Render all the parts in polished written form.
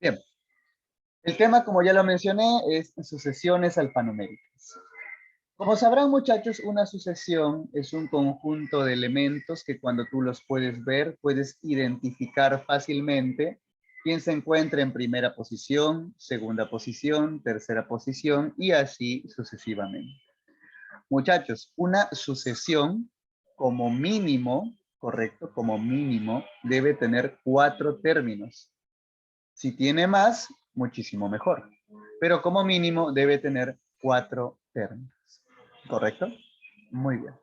Bien, el tema, como ya lo mencioné, es sucesiones alfanuméricas. Como sabrán, muchachos, una sucesión es un conjunto de elementos que cuando tú los puedes ver, puedes identificar fácilmente quién se encuentra en primera posición, segunda posición, tercera posición y así sucesivamente. Muchachos, una sucesión como mínimo, correcto, como mínimo, debe tener 4 términos. Si tiene más, muchísimo mejor. Pero como mínimo debe tener 4 términos. ¿Correcto? Muy bien.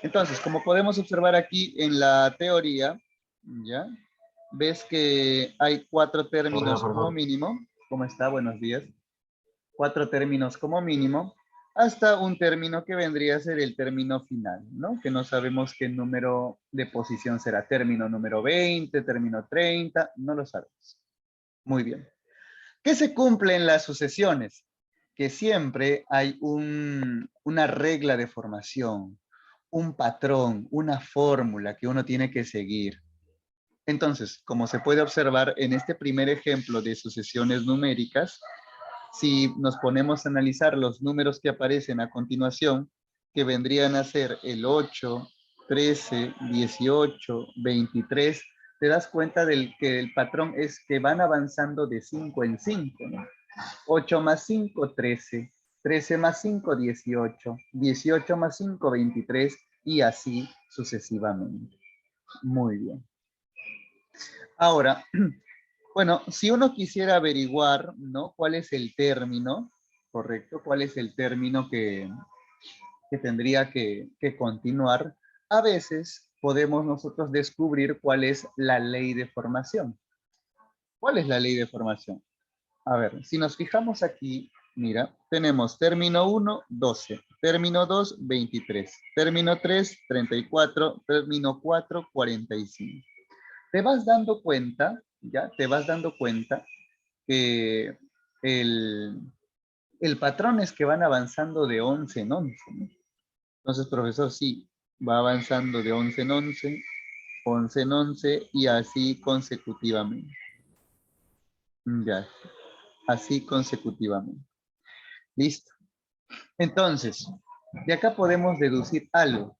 Entonces, como podemos observar aquí en la teoría, ¿ya? Ves que hay 4 términos como mínimo. ¿Cómo está? Buenos días. 4 términos como mínimo, hasta un término que vendría a ser el término final, ¿no? Que no sabemos qué número de posición será. Término número 20, término 30, no lo sabemos. Muy bien. ¿Qué se cumple en las sucesiones? Que siempre hay una regla de formación, un patrón, una fórmula que uno tiene que seguir. Entonces, como se puede observar en este primer ejemplo de sucesiones numéricas, si nos ponemos a analizar los números que aparecen a continuación, que vendrían a ser el 8, 13, 18, 23, te das cuenta que el patrón es que van avanzando de 5 en 5, ¿no? 8 más 5, 13. 13 más 5, 18. 18 más 5, 23. Y así sucesivamente. Muy bien. Ahora, bueno, si uno quisiera averiguar, ¿no? ¿Cuál es el término, correcto? ¿Cuál es el término que tendría que continuar? A veces podemos nosotros descubrir cuál es la ley de formación. ¿Cuál es la ley de formación? A ver, si nos fijamos aquí, mira, tenemos término 1, 12, término 2, 23, término 3, 34, término 4, 45. Te vas dando cuenta, ¿ya? Te vas dando cuenta que el, el patrón es que van avanzando de 11 en 11, ¿no? Entonces, profesor, sí, va avanzando de 11 en 11, 11 en 11 y así consecutivamente. Ya, así consecutivamente. Listo. Entonces, de acá podemos deducir algo.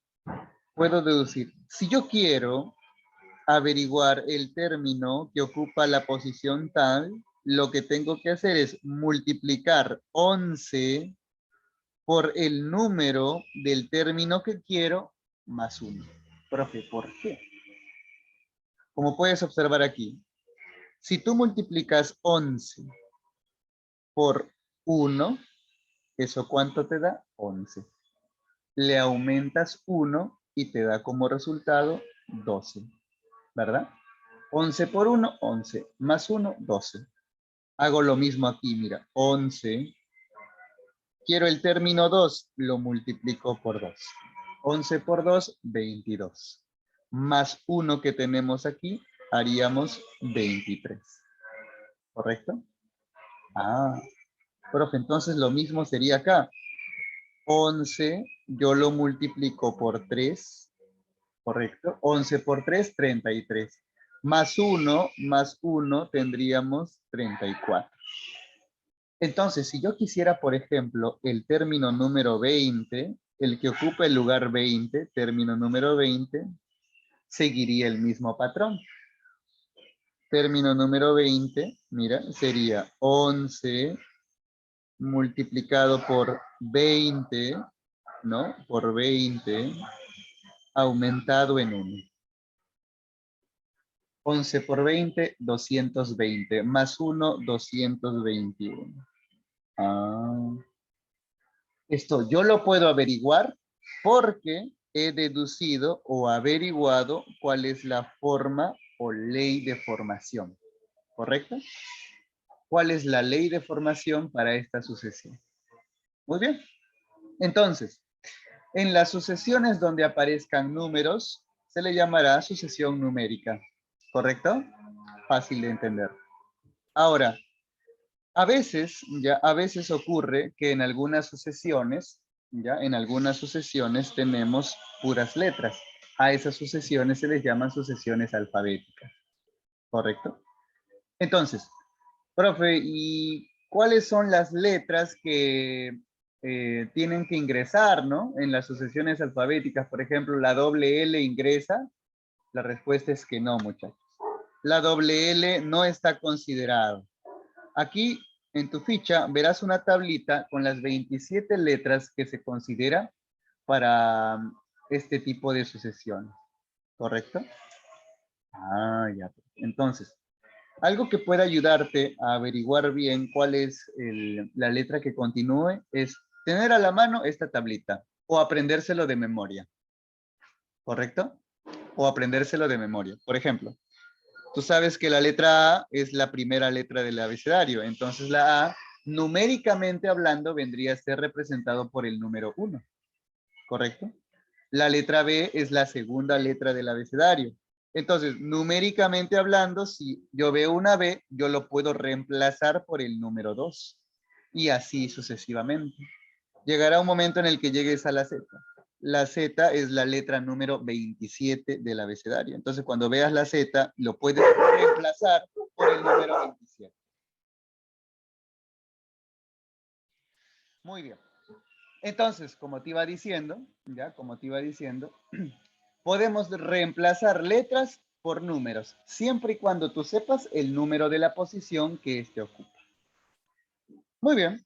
Puedo deducir, si yo quiero averiguar el término que ocupa la posición tal, lo que tengo que hacer es multiplicar 11 por el número del término que quiero más 1. Profe, ¿por qué? Como puedes observar aquí, si tú multiplicas 11 por 1, ¿eso cuánto te da? 11. Le aumentas 1 y te da como resultado 12, ¿verdad? 11 por 1, 11, más 1, 12. Hago lo mismo aquí, mira, 11. Quiero el término 2, lo multiplico por 2. 11 por 2, 22. Más 1 que tenemos aquí, haríamos 23. ¿Correcto? Ah, profe, entonces lo mismo sería acá. 11, yo lo multiplico por 3, ¿correcto? 11 por 3, 33. Más 1 tendríamos 34. Entonces, si yo quisiera, por ejemplo, el término número 20, el que ocupa el lugar 20, término número 20, seguiría el mismo patrón. Término número 20, mira, sería 11 multiplicado por 20, ¿no? Por 20, aumentado en 1. 11 por 20, 220. Más 1, 221. Ah. Esto yo lo puedo averiguar porque he deducido o averiguado cuál es la forma o ley de formación. ¿Correcto? ¿Cuál es la ley de formación para esta sucesión? Muy bien. Entonces, en las sucesiones donde aparezcan números, se le llamará sucesión numérica. ¿Correcto? Fácil de entender. Ahora, a veces ocurre que en algunas sucesiones, en algunas sucesiones tenemos puras letras. A esas sucesiones se les llaman sucesiones alfabéticas. ¿Correcto? Entonces, Profe, ¿y cuáles son las letras que tienen que ingresar, ¿no? En las sucesiones alfabéticas, por ejemplo, la doble L ingresa. La respuesta es que no, muchachos. La doble L no está considerada. Aquí en tu ficha verás una tablita con las 27 letras que se considera para este tipo de sucesión. ¿Correcto? Ah, ya. Entonces, algo que pueda ayudarte a averiguar bien cuál es la letra que continúe es tener a la mano esta tablita o aprendérselo de memoria. ¿Correcto? O aprendérselo de memoria. Por ejemplo, tú sabes que la letra A es la primera letra del abecedario. Entonces la A, numéricamente hablando, vendría a ser representado por el número 1. ¿Correcto? La letra B es la segunda letra del abecedario. Entonces, numéricamente hablando, si yo veo una B, yo lo puedo reemplazar por el número 2. Y así sucesivamente. Llegará un momento en el que llegues a la Z. La Z es la letra número 27 del abecedario. Entonces, cuando veas la Z, lo puedes reemplazar por el número 27. Muy bien. Entonces, como te iba diciendo, podemos reemplazar letras por números, siempre y cuando tú sepas el número de la posición que éste ocupa. Muy bien.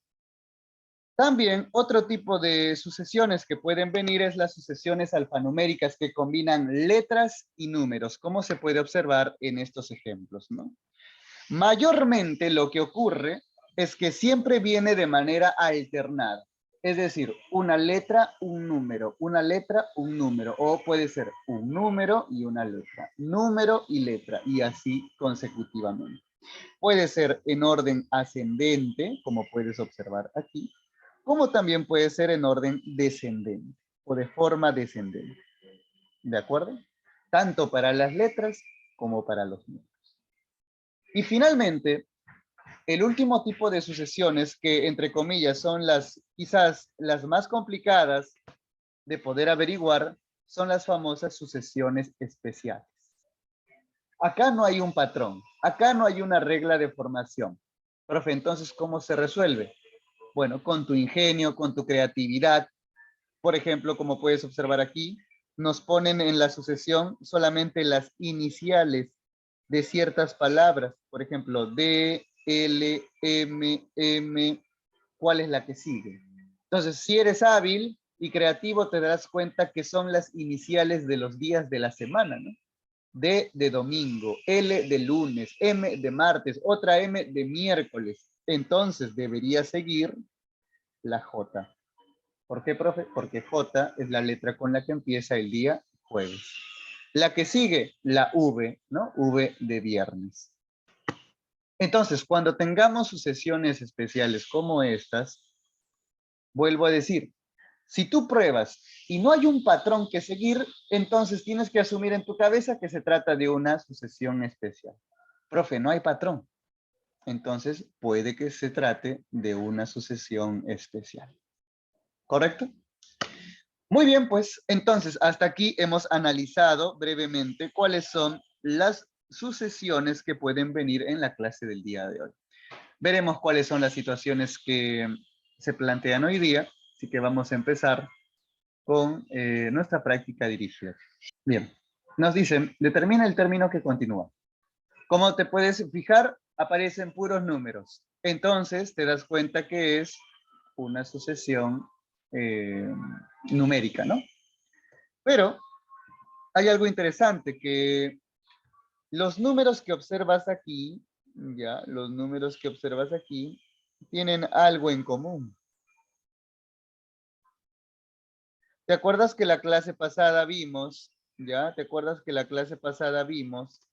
También otro tipo de sucesiones que pueden venir es las sucesiones alfanuméricas que combinan letras y números, como se puede observar en estos ejemplos, ¿no? Mayormente lo que ocurre es que siempre viene de manera alternada. Es decir, una letra, un número, una letra, un número, o puede ser un número y una letra, número y letra, y así consecutivamente. Puede ser en orden ascendente, como puedes observar aquí, como también puede ser en orden descendente o de forma descendente. ¿De acuerdo? Tanto para las letras como para los números. Y finalmente, el último tipo de sucesiones que, entre comillas, son quizás las más complicadas de poder averiguar, son las famosas sucesiones especiales. Acá no hay un patrón, acá no hay una regla de formación. Profe, entonces, ¿cómo se resuelve? Bueno, con tu ingenio, con tu creatividad. Por ejemplo, como puedes observar aquí, nos ponen en la sucesión solamente las iniciales de ciertas palabras. Por ejemplo, D, L, M, M, ¿cuál es la que sigue? Entonces, si eres hábil y creativo, te darás cuenta que son las iniciales de los días de la semana, ¿no? D de domingo, L de lunes, M de martes, otra M de miércoles. Entonces, debería seguir la J. ¿Por qué, profe? Porque J es la letra con la que empieza el día jueves. La que sigue, la V, ¿no? V de viernes. Entonces, cuando tengamos sucesiones especiales como estas, vuelvo a decir, si tú pruebas y no hay un patrón que seguir, entonces tienes que asumir en tu cabeza que se trata de una sucesión especial. Profe, no hay patrón. Entonces, puede que se trate de una sucesión especial. ¿Correcto? Muy bien, pues entonces hasta aquí hemos analizado brevemente cuáles son las sucesiones que pueden venir en la clase del día de hoy. Veremos cuáles son las situaciones que se plantean hoy día, así que vamos a empezar con nuestra práctica dirigida. Bien, nos dicen, determina el término que continúa. Como te puedes fijar, aparecen puros números. Entonces te das cuenta que es una sucesión numérica, ¿no? Pero hay algo interesante, que los números que observas aquí, ya, los números que observas aquí, tienen algo en común. ¿Te acuerdas que la clase pasada vimos, ya? ¿Te acuerdas que la clase pasada vimos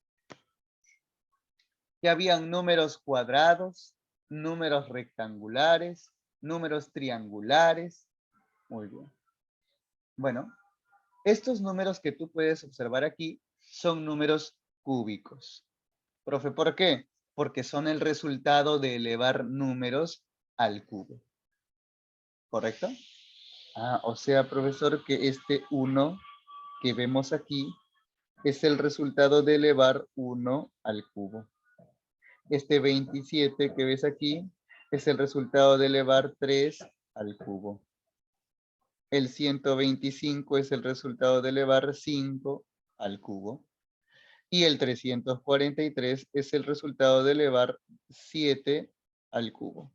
que habían números cuadrados, números rectangulares, números triangulares? Muy bien. Bueno, estos números que tú puedes observar aquí son números cúbicos. Profe, ¿por qué? Porque son el resultado de elevar números al cubo. ¿Correcto? Ah, o sea, profesor, que este 1 que vemos aquí es el resultado de elevar 1 al cubo. Este 27 que ves aquí es el resultado de elevar 3 al cubo. El 125 es el resultado de elevar 5 al cubo. Y el 343 es el resultado de elevar 7 al cubo.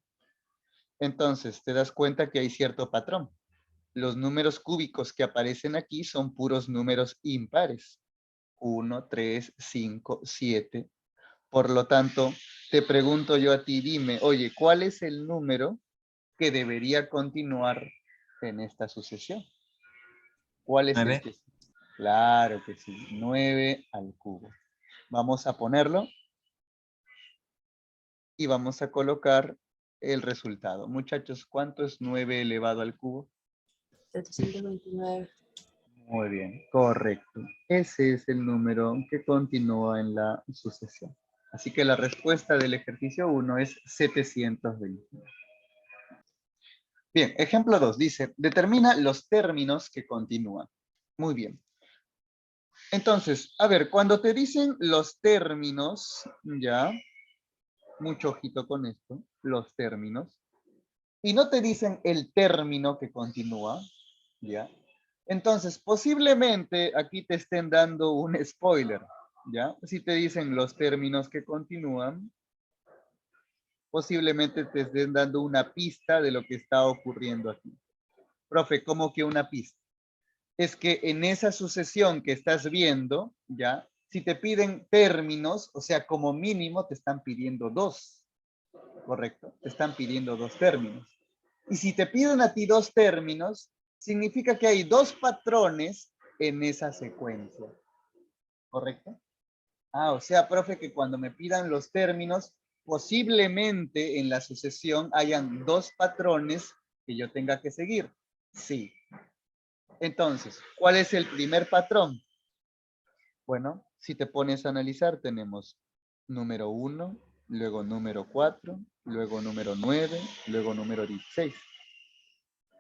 Entonces, te das cuenta que hay cierto patrón. Los números cúbicos que aparecen aquí son puros números impares. 1, 3, 5, 7. Por lo tanto, te pregunto yo a ti, dime, oye, ¿cuál es el número que debería continuar en esta sucesión? ¿Cuál es el 9. que? Claro que sí, 9 al cubo. Vamos a ponerlo y vamos a colocar el resultado. Muchachos, ¿cuánto es 9 elevado al cubo? 729. Muy bien, correcto. Ese es el número que continúa en la sucesión. Así que la respuesta del ejercicio 1 es 729. Bien, ejemplo 2 dice, determina los términos que continúan. Muy bien. Entonces, a ver, cuando te dicen los términos, ya, mucho ojito con esto, los términos, y no te dicen el término que continúa, ¿ya? Entonces, posiblemente aquí te estén dando un spoiler, ¿ya? Si te dicen los términos que continúan, posiblemente te estén dando una pista de lo que está ocurriendo aquí. Profe, ¿cómo que una pista? Es que en esa sucesión que estás viendo, ¿ya? Si te piden términos, o sea, como mínimo te están pidiendo 2, ¿correcto? Te están pidiendo 2 términos. Y si te piden a ti 2 términos, significa que hay 2 patrones en esa secuencia, ¿correcto? Ah, o sea, profe, que cuando me pidan los términos, posiblemente en la sucesión hayan 2 patrones que yo tenga que seguir. Sí. Entonces, ¿cuál es el primer patrón? Bueno, si te pones a analizar, tenemos número 1, luego número 4, luego número 9, luego número 16.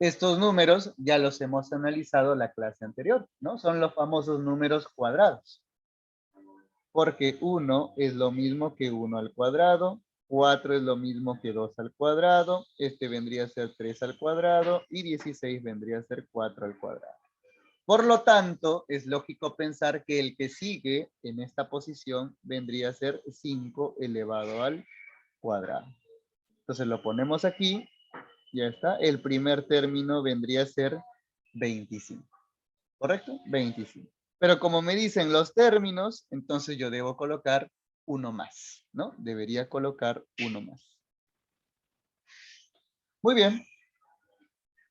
Estos números ya los hemos analizado en la clase anterior, ¿no? Son los famosos números cuadrados. Porque 1 es lo mismo que 1 al cuadrado, 4 es lo mismo que 2 al cuadrado, este vendría a ser 3 al cuadrado y 16 vendría a ser 4 al cuadrado. Por lo tanto, es lógico pensar que el que sigue en esta posición vendría a ser 5 elevado al cuadrado. Entonces lo ponemos aquí, ya está. El primer término vendría a ser 25. ¿Correcto? 25. Pero como me dicen los términos, entonces yo debo colocar uno más, ¿no? Debería colocar uno más. Muy bien.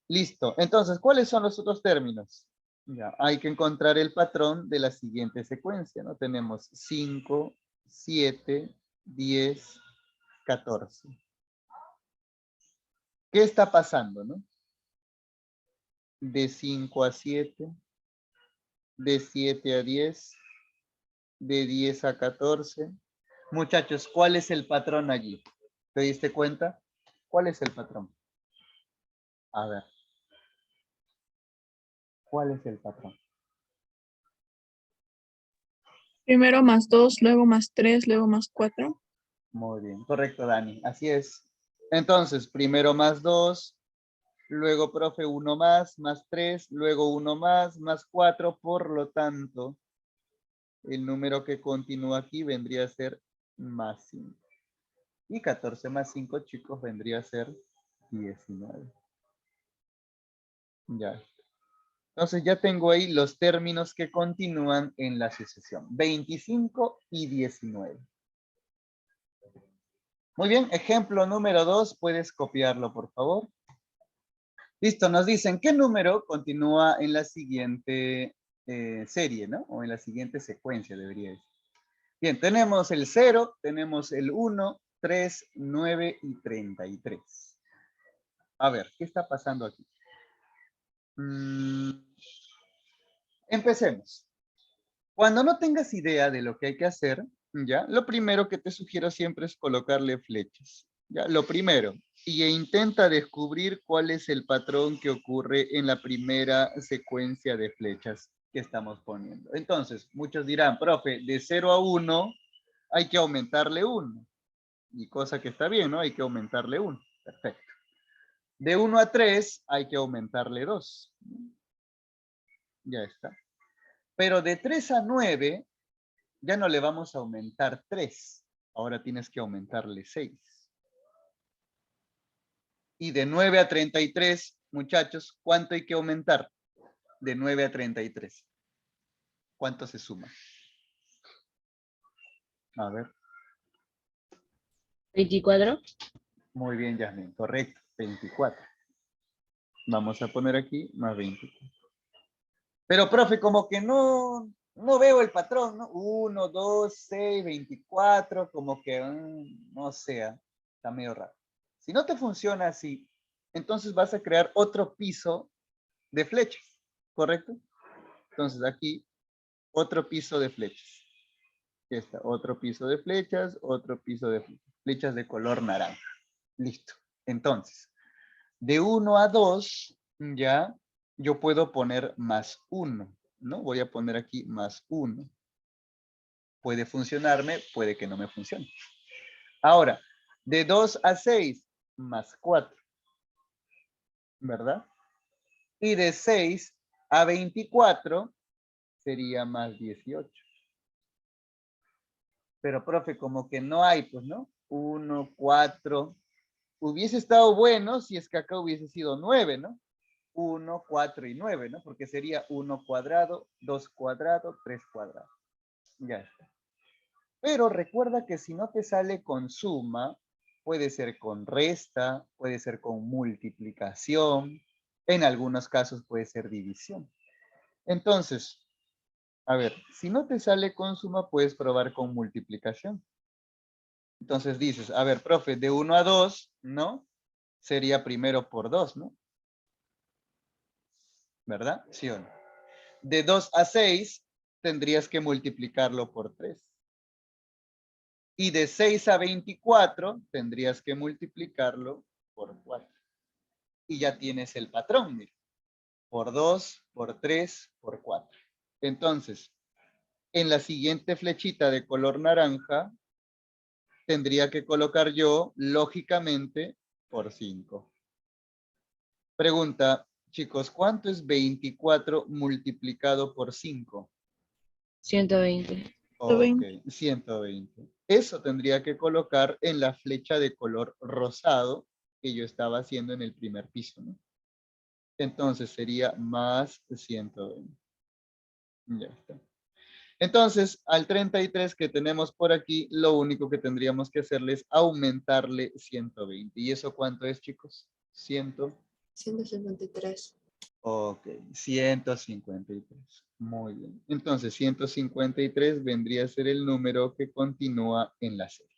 Listo. Entonces, ¿cuáles son los otros términos? Ya, hay que encontrar el patrón de la siguiente secuencia, ¿no? Tenemos 5, 7, 10, 14. ¿Qué está pasando, no? De 5 a 7, de 7 a 10, de 10 a 14. Muchachos, ¿cuál es el patrón allí? ¿Te diste cuenta? ¿Cuál es el patrón? A ver. ¿Cuál es el patrón? Primero más 2, luego más 3, luego más 4. Muy bien, correcto, Dani. Así es. Entonces, primero más 2, luego, profe, 1 más 3, luego 1 más 4. Por lo tanto, el número que continúa aquí vendría a ser más 5. Y 14 más 5, chicos, vendría a ser 19. Ya. Entonces ya tengo ahí los términos que continúan en la sucesión. 25 y 19. Muy bien, ejemplo número 2, puedes copiarlo, por favor. Listo, nos dicen qué número continúa en la siguiente serie, ¿no? O en la siguiente secuencia, debería decir. Bien, tenemos el 0, tenemos el 1, 3, 9 y 33. A ver, ¿qué está pasando aquí? Empecemos. Cuando no tengas idea de lo que hay que hacer, ¿ya? Lo primero que te sugiero siempre es colocarle flechas, ¿ya? Lo primero. Y intenta descubrir cuál es el patrón que ocurre en la primera secuencia de flechas que estamos poniendo. Entonces, muchos dirán, profe, de 0 a 1 hay que aumentarle 1. Y cosa que está bien, ¿no? Hay que aumentarle 1. Perfecto. De 1 a 3 hay que aumentarle 2. Ya está. Pero de 3 a 9 ya no le vamos a aumentar 3. Ahora tienes que aumentarle 6. Y de 9 a 33, muchachos, ¿cuánto hay que aumentar? De 9 a 33. ¿Cuánto se suma? A ver. 24. Muy bien, Yasmin. Correcto. 24. Vamos a poner aquí más 24. Pero, profe, como que no veo el patrón, ¿no? 1, 2, 6, 24, como que, no sé, está medio raro. Si no te funciona así, entonces vas a crear otro piso de flechas, ¿correcto? Entonces aquí, otro piso de flechas. Aquí está, otro piso de flechas, otro piso de flechas de color naranja. Listo. Entonces, de 1 a 2, ya, yo puedo poner más 1, ¿no? Voy a poner aquí más 1. Puede funcionarme, puede que no me funcione. Ahora, de 2 a 6, más 4, ¿verdad? Y de 6 a 24 sería más 18. Pero, profe, como que no hay, pues, ¿no? 1, 4. Hubiese estado bueno si es que acá hubiese sido 9, ¿no? 1, 4 y 9, ¿no? Porque sería 1 cuadrado, 2 cuadrado, 3 cuadrado. Ya está. Pero recuerda que si no te sale con suma, puede ser con resta, puede ser con multiplicación, en algunos casos puede ser división. Entonces, a ver, si no te sale con suma, puedes probar con multiplicación. Entonces dices, a ver, profe, de 1 a 2, ¿no? Sería primero por 2, ¿no? ¿Verdad? ¿Sí o no? De 2 a 6, tendrías que multiplicarlo por 3. Y de 6 a 24, tendrías que multiplicarlo por 4. Y ya tienes el patrón, mira. Por 2, por 3, por 4. Entonces, en la siguiente flechita de color naranja, tendría que colocar yo, lógicamente, por 5. Pregunta, chicos, ¿cuánto es 24 multiplicado por 5? 120. Ok, 120. Eso tendría que colocar en la flecha de color rosado que yo estaba haciendo en el primer piso, ¿no? Entonces sería más 120. Ya está. Entonces, al 33 que tenemos por aquí, lo único que tendríamos que hacerle es aumentarle 120. ¿Y eso cuánto es, chicos? 153. Ok, 153. Muy bien. Entonces, 153 vendría a ser el número que continúa en la serie.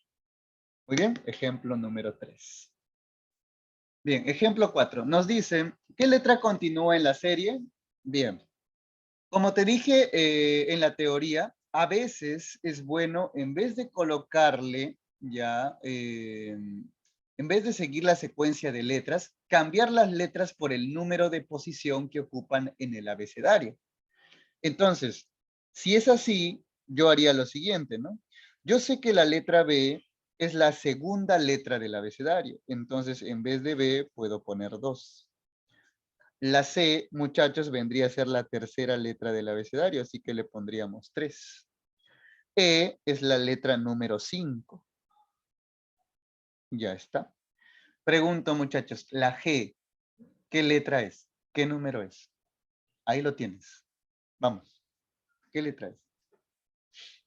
Muy bien, ejemplo número 3. Bien, ejemplo 4. Nos dice, ¿qué letra continúa en la serie? Bien. Como te dije en la teoría, a veces es bueno, en vez de colocarle ya, en vez de seguir la secuencia de letras, cambiar las letras por el número de posición que ocupan en el abecedario. Entonces, si es así, yo haría lo siguiente, ¿no? Yo sé que la letra B es la segunda letra del abecedario. Entonces, en vez de B, puedo poner 2. La C, muchachos, vendría a ser la tercera letra del abecedario, así que le pondríamos 3. E es la letra número 5. Ya está. Pregunto, muchachos, la G, ¿qué letra es? ¿Qué número es? Ahí lo tienes. Vamos. ¿Qué letra es?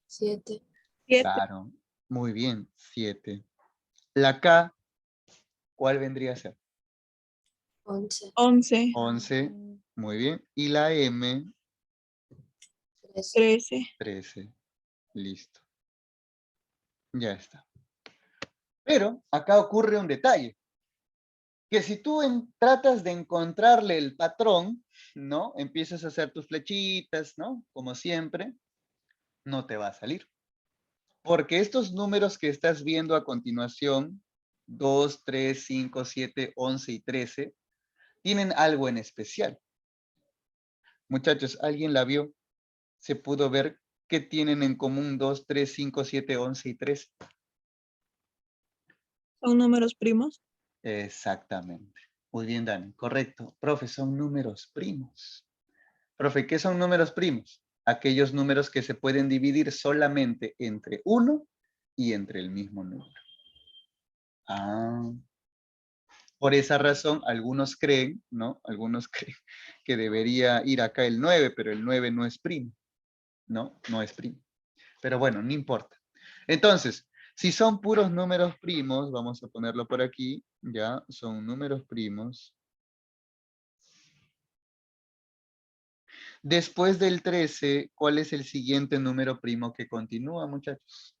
7. 7, Claro. Muy bien, 7. La K, ¿cuál vendría a ser? 11. 11, 11. Muy bien. Y la M, 13. 13. 13. Listo. Ya está. Pero acá ocurre un detalle. Que si tú tratas de encontrarle el patrón, ¿no? Empiezas a hacer tus flechitas, ¿no? Como siempre, no te va a salir. Porque estos números que estás viendo a continuación, 2, 3, 5, 7, 11 y 13, tienen algo en especial. Muchachos, ¿alguien la vio? ¿Se pudo ver qué tienen en común 2, 3, 5, 7, 11 y 13? Son números primos. Exactamente. Muy bien, Dani. Correcto. Profe, son números primos. Profe, ¿qué son números primos? Aquellos números que se pueden dividir solamente entre uno y entre el mismo número. Ah. Por esa razón, algunos creen, ¿no? Algunos creen que debería ir acá el 9, pero el 9 no es primo. No, no es primo. Pero bueno, no importa. Entonces, si son puros números primos, vamos a ponerlo por aquí, ya, son números primos. Después del 13, ¿cuál es el siguiente número primo que continúa, muchachos?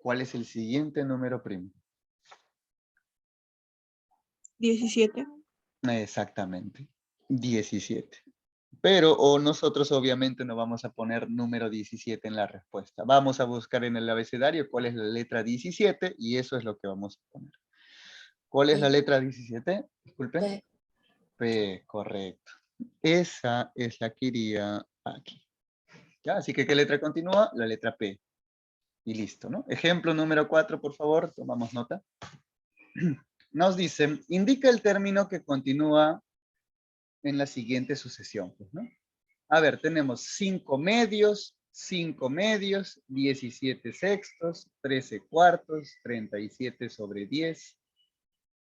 ¿Cuál es el siguiente número primo? 17. Exactamente, 17. Pero o nosotros obviamente no vamos a poner número 17 en la respuesta. Vamos a buscar en el abecedario cuál es la letra 17 y eso es lo que vamos a poner. ¿Cuál es la letra 17? Disculpen. P. P, correcto. Esa es la que iría aquí. ¿Ya? Así que ¿qué letra continúa? La letra P. Y listo, ¿no? Ejemplo número 4, por favor, tomamos nota. Nos dicen, indica el término que continúa en la siguiente sucesión, pues, ¿no? A ver, tenemos 5 medios, 17 sextos, 13 cuartos, 37 sobre 10.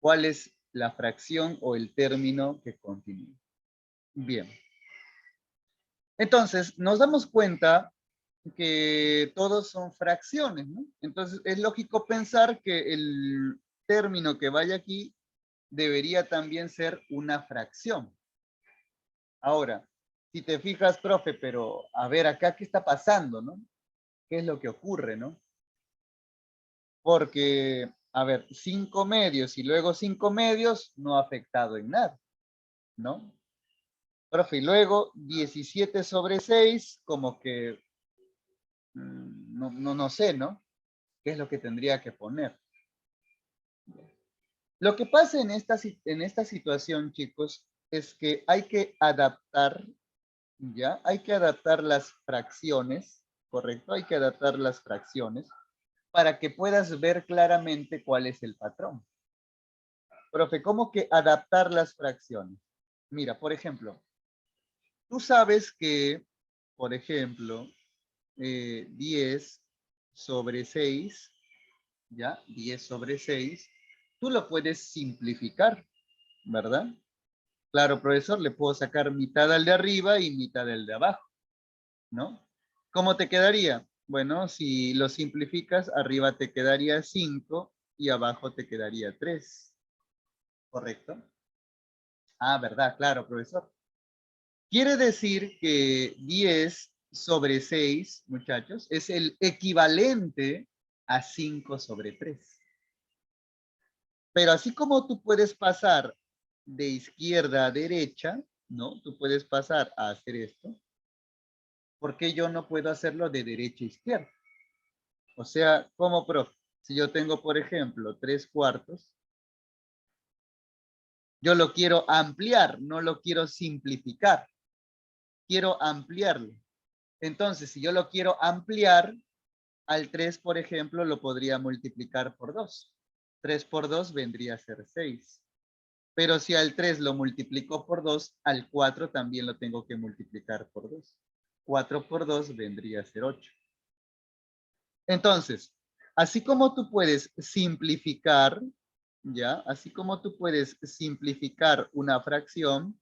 ¿Cuál es la fracción o el término que continúa? Bien. Entonces, nos damos cuenta que todos son fracciones, ¿no? Entonces, es lógico pensar que el término que vaya aquí debería también ser una fracción. Ahora, si te fijas, profe, pero a ver acá, ¿qué está pasando, no? ¿Qué es lo que ocurre, no? Porque, a ver, 5 medios y luego 5 medios no ha afectado en nada, ¿no? Profe, y luego 17 sobre 6, como que, no sé, ¿no? ¿Qué es lo que tendría que poner? Lo que pasa en esta situación, chicos, es que hay que adaptar, ¿ya? Hay que adaptar las fracciones, ¿correcto? Hay que adaptar las fracciones para que puedas ver claramente cuál es el patrón. Profe, ¿cómo que adaptar las fracciones? Mira, por ejemplo, tú sabes que, por ejemplo, 10 sobre 6, ¿ya? 10 sobre 6, tú lo puedes simplificar, ¿verdad? Claro, profesor, le puedo sacar mitad al de arriba y mitad al de abajo, ¿no? ¿Cómo te quedaría? Bueno, si lo simplificas, arriba te quedaría 5 y abajo te quedaría 3, ¿correcto? Ah, ¿verdad? Claro, profesor. Quiere decir que 10 sobre 6, muchachos, es el equivalente a 5 sobre 3. Pero así como tú puedes pasar de izquierda a derecha, ¿no? Tú puedes pasar a hacer esto. ¿Por qué yo no puedo hacerlo de derecha a izquierda? O sea, ¿cómo, profe? Si yo tengo, por ejemplo, 3 cuartos, yo lo quiero ampliar, no lo quiero simplificar. Quiero ampliarlo. Entonces, si yo lo quiero ampliar, al 3, por ejemplo, lo podría multiplicar por 2. 3 por 2 vendría a ser 6. Pero si al 3 lo multiplico por 2, al 4 también lo tengo que multiplicar por 2. 4 por 2 vendría a ser 8. Entonces, así como tú puedes simplificar, ¿ya? Así como tú puedes simplificar una fracción,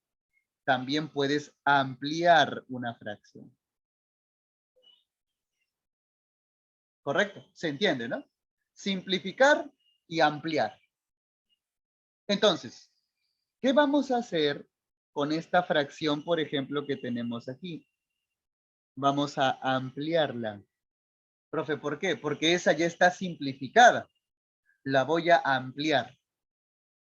también puedes ampliar una fracción. ¿Correcto? Se entiende, ¿no? Simplificar y ampliar. Entonces, ¿qué vamos a hacer con esta fracción, por ejemplo, que tenemos aquí? Vamos a ampliarla. Profe, ¿por qué? Porque esa ya está simplificada. La voy a ampliar.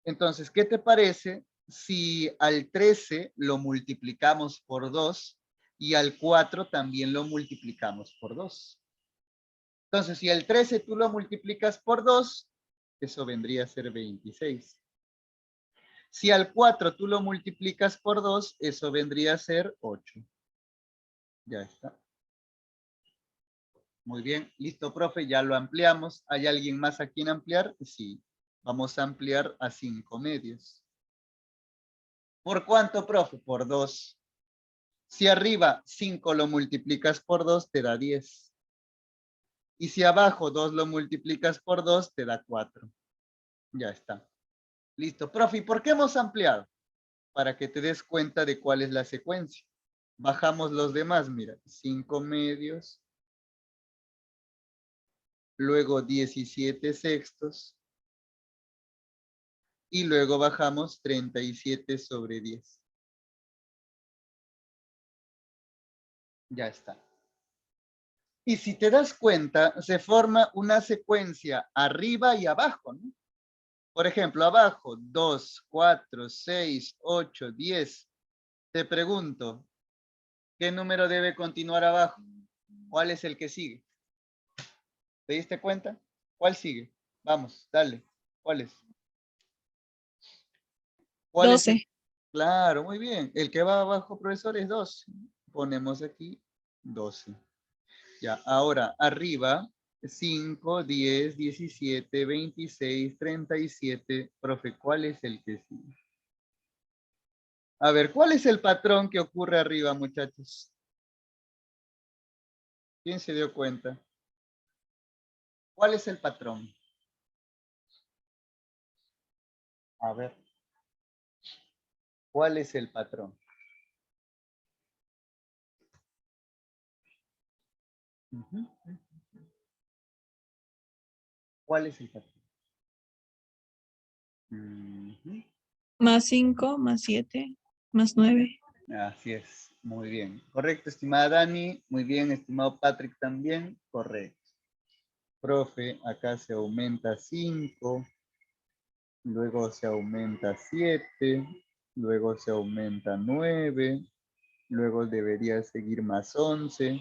Entonces, ¿qué te parece si al 13 lo multiplicamos por 2 y al 4 también lo multiplicamos por 2? Entonces, si el 13 tú lo multiplicas por 2, eso vendría a ser 26. Si al 4 tú lo multiplicas por 2, eso vendría a ser 8. Ya está. Muy bien, listo, profe, ya lo ampliamos. ¿Hay alguien más a quien ampliar? Sí, vamos a ampliar a 5 medios. ¿Por cuánto, profe? Por 2. Si arriba 5 lo multiplicas por 2, te da 10. Y si abajo 2 lo multiplicas por 2, te da 4. Ya está. Listo, profe, ¿y por qué hemos ampliado? Para que te des cuenta de cuál es la secuencia. Bajamos los demás, mira, 5 medios, luego 17 sextos, y luego bajamos 37 sobre 10. Ya está. Y si te das cuenta, se forma una secuencia arriba y abajo, ¿no? Por ejemplo, abajo, 2, 4, 6, 8, 10. Te pregunto, ¿qué número debe continuar abajo? ¿Cuál es el que sigue? ¿Te diste cuenta? ¿Cuál sigue? Vamos, dale. ¿Cuál es? ¿Cuál es 12. Claro, muy bien. El que va abajo, profesor, es 12. Ponemos aquí 12. Ya, ahora arriba, 5, 10, 17, 26, 37. Profe, ¿cuál es el que sigue? A ver, ¿cuál es el patrón que ocurre arriba, muchachos? ¿Quién se dio cuenta? ¿Cuál es el patrón? A ver, ¿cuál es el patrón? Ujú. ¿Cuál es el patrón? Ujú. Más 5, más 7, más 9. Así es, muy bien. Correcto, estimada Dani. Muy bien, estimado Patrick también. Correcto. Profe, acá se aumenta 5, luego se aumenta 7, luego se aumenta 9, luego debería seguir más 11.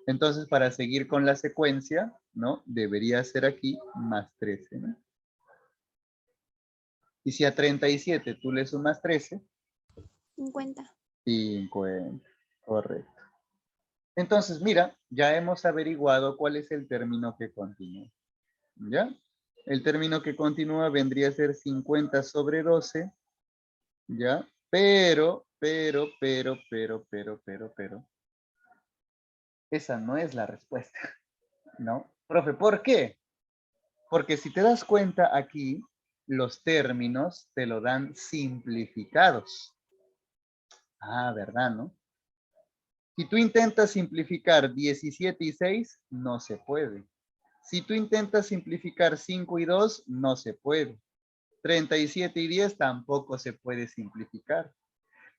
Entonces, para seguir con la secuencia, ¿no? Debería ser aquí más 13, ¿no? Y si a 37 tú le sumas 13, 50. 50. Correcto. Entonces, mira, ya hemos averiguado cuál es el término que continúa. ¿Ya? El término que continúa vendría a ser 50 sobre 12. ¿Ya? Pero. Esa no es la respuesta, ¿no? Profe, ¿por qué? Porque si te das cuenta aquí, los términos te lo dan simplificados. Ah, ¿verdad, no? Si tú intentas simplificar 17 y 6, no se puede. Si tú intentas simplificar 5 y 2, no se puede. 37 y 10 tampoco se puede simplificar.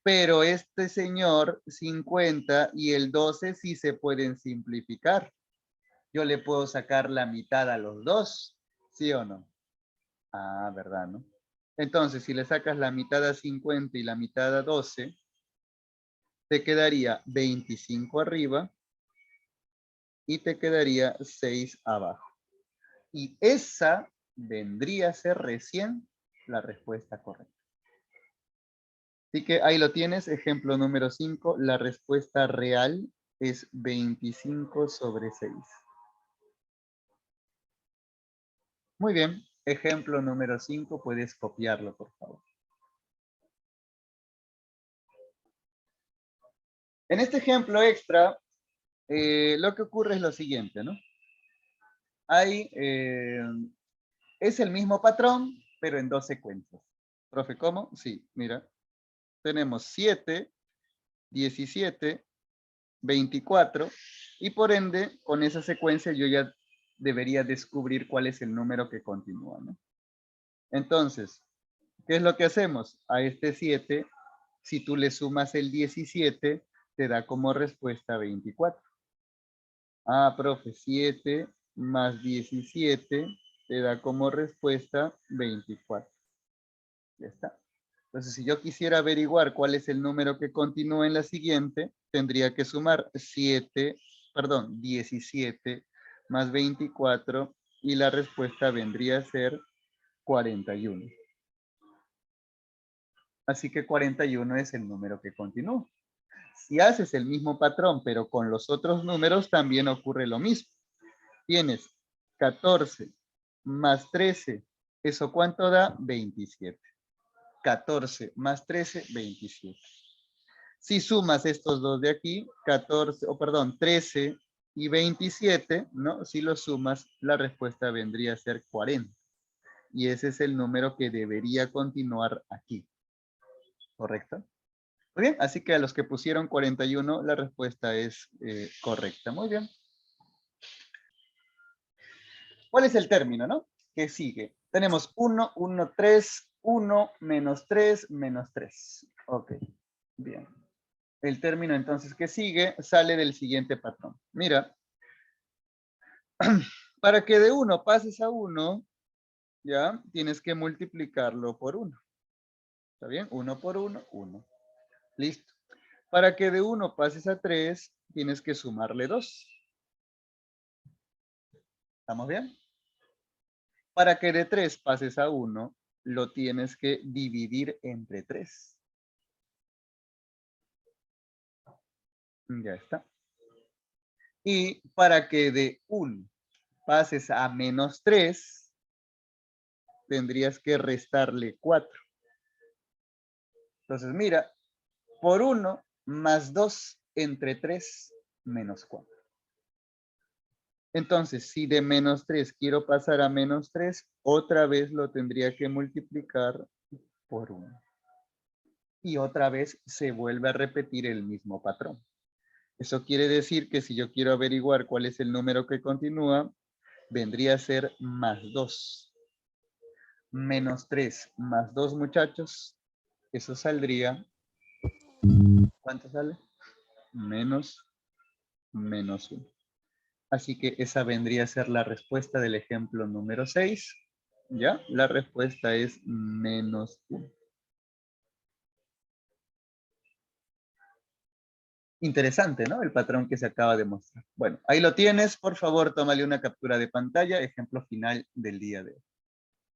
Pero este señor, 50 y el 12 sí se pueden simplificar. Yo le puedo sacar la mitad a los dos, ¿sí o no? Ah, ¿verdad, no? Entonces, si le sacas la mitad a 50 y la mitad a 12, te quedaría 25 arriba y te quedaría 6 abajo. Y esa vendría a ser recién la respuesta correcta. Así que ahí lo tienes, ejemplo número 5, la respuesta real es 25 sobre 6. Muy bien, ejemplo número 5, puedes copiarlo, por favor. En este ejemplo extra, lo que ocurre es lo siguiente, ¿no? Hay, es el mismo patrón, pero en dos secuencias. Profe, ¿cómo? Sí, mira. Tenemos 7, 17, 24, y por ende, con esa secuencia yo ya debería descubrir cuál es el número que continúa, ¿no? Entonces, ¿qué es lo que hacemos? A este 7, si tú le sumas el 17, te da como respuesta 24. Ah, profe, 7 más 17 te da como respuesta 24. Ya está. Entonces, si yo quisiera averiguar cuál es el número que continúa en la siguiente, tendría que sumar 17 más 24 y la respuesta vendría a ser 41. Así que 41 es el número que continúa. Si haces el mismo patrón, pero con los otros números, también ocurre lo mismo. Tienes 14 más 13. ¿Eso cuánto da? 27. 14 más 13, 27. Si sumas estos dos de aquí, 13 y 27, ¿no? Si los sumas, la respuesta vendría a ser 40. Y ese es el número que debería continuar aquí. ¿Correcto? Muy bien, así que a los que pusieron 41, la respuesta es correcta. Muy bien. ¿Cuál es el término, no? ¿Qué sigue? Tenemos 1, 1, 3, 1, menos 3, menos 3. Ok, bien. El término entonces que sigue sale del siguiente patrón. Mira, para que de 1 pases a 1, ya, tienes que multiplicarlo por 1. ¿Está bien? 1 por 1, 1. Listo. Para que de 1 pases a 3, tienes que sumarle 2. ¿Estamos bien? Para que de 3 pases a 1, lo tienes que dividir entre 3. Ya está. Y para que de 1 pases a menos 3, tendrías que restarle 4. Entonces, mira, por 1 más 2 entre 3 menos 4. Entonces, si de menos 3 quiero pasar a menos 3, otra vez lo tendría que multiplicar por 1. Y otra vez se vuelve a repetir el mismo patrón. Eso quiere decir que si yo quiero averiguar cuál es el número que continúa, vendría a ser más 2. Menos 3 más 2, muchachos. Eso saldría. ¿Cuánto sale? Menos 1. Así que esa vendría a ser la respuesta del ejemplo número 6. ¿Ya? La respuesta es menos 1. Interesante, ¿no? El patrón que se acaba de mostrar. Bueno, ahí lo tienes. Por favor, tómale una captura de pantalla. Ejemplo final del día de hoy.